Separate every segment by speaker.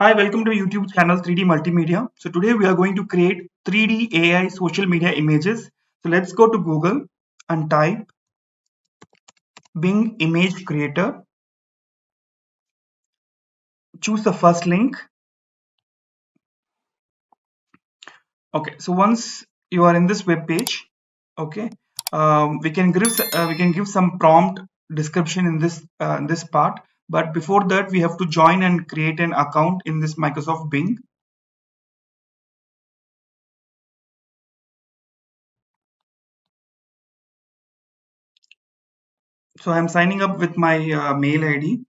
Speaker 1: Hi, welcome to YouTube channel 3D Multimedia. So today we are going to create 3D AI social media images. So let's go to Google and type Bing Image Creator. Choose the first link. Okay, so once you are in this web page, okay, we can give some prompt description in this part. But before that, we have to join and create an account in this Microsoft Bing. So I'm signing up with my mail ID.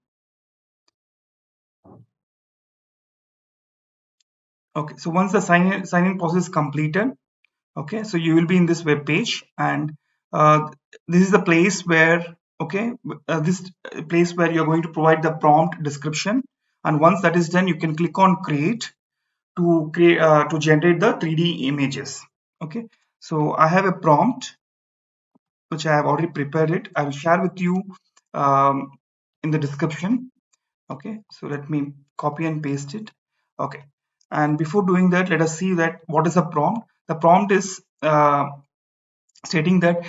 Speaker 1: Okay, so once the sign in process is completed, okay, so you will be in this web page, and uh, this is the place where, okay, this place where you're going to provide the prompt description. And once that is done, you can click on create to generate the 3D images. Okay, so I have a prompt which I have already prepared. It I will share with you um, in the description. Okay, so let me copy and paste it. Okay, and before doing that, let us see that what is the prompt. The prompt is stating that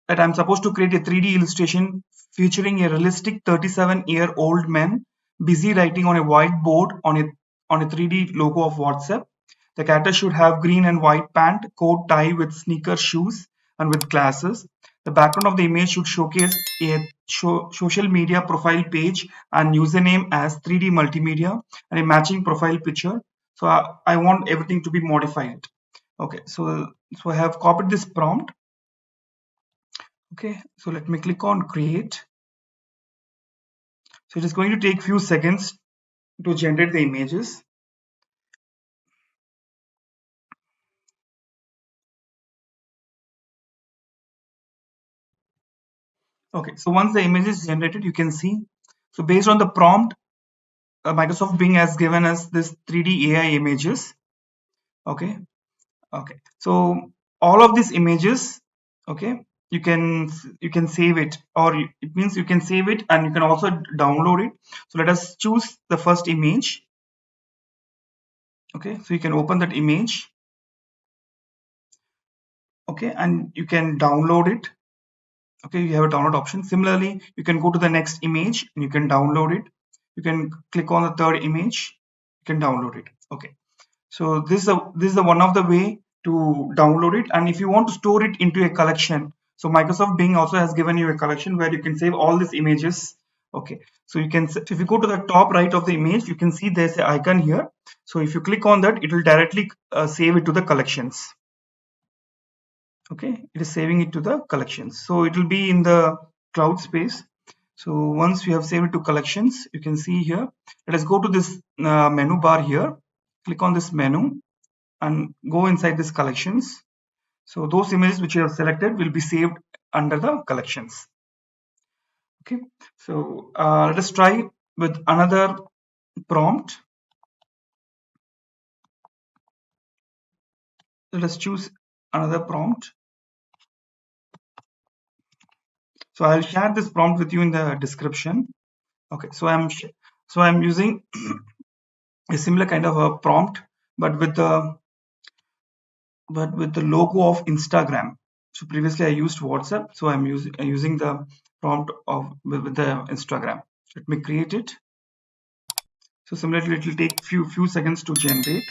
Speaker 1: I'm supposed to create a 3D illustration featuring a realistic 37-year-old man busy writing on a whiteboard on a 3D logo of WhatsApp. The character should have green and white pant, coat, tie with sneaker shoes and with glasses. The background of the image should showcase a social media profile page and username as 3D Multimedia and a matching profile picture. So I want everything to be modified. Okay, so I have copied this prompt. Okay, so let me click on create. So it is going to take few seconds to generate the images. Okay, so once the image is generated, you can see. So based on the prompt, Microsoft Bing has given us this 3D AI images. Okay, okay. So all of these images, okay, you can save it, or it means you can save it and you can also download it. So let us choose the first image. Okay, so you can open that image. Okay, and you can download it. Okay, you have a download option. Similarly, you can go to the next image and you can download it. You can click on the third image, you can download it. Okay, so this is one of the way to download it. And if you want to store it into a collection, so Microsoft Bing also has given you a collection where you can save all these images. Okay, so if you go to the top right of the image, you can see there's an icon here. So if you click on that, it will directly save it to the collections. Okay, it is saving it to the collections, so it will be in the cloud space. So once you have saved it to collections, you can see here, let us go to this menu bar here, click on this menu and go inside this collections. So those images which you have selected will be saved under the collections. Okay, so let us try with another prompt. Let us choose another prompt. So I'll share this prompt with you in the description. Okay, so I'm using a similar kind of a prompt, but with the logo of Instagram. So previously I used WhatsApp, so I'm using the prompt of with the Instagram. Let me create it. So similarly, it will take few seconds to generate.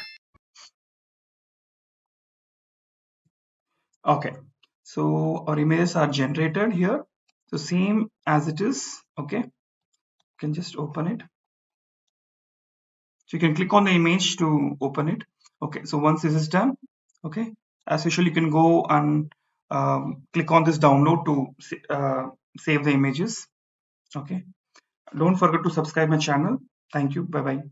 Speaker 1: Okay, so our images are generated here. So same as it is. Okay, you can just open it. So you can click on the image to open it. Okay, so once this is done, okay, as usual, you can go and click on this download to save the images. Okay, don't forget to subscribe my channel. Thank you. Bye bye.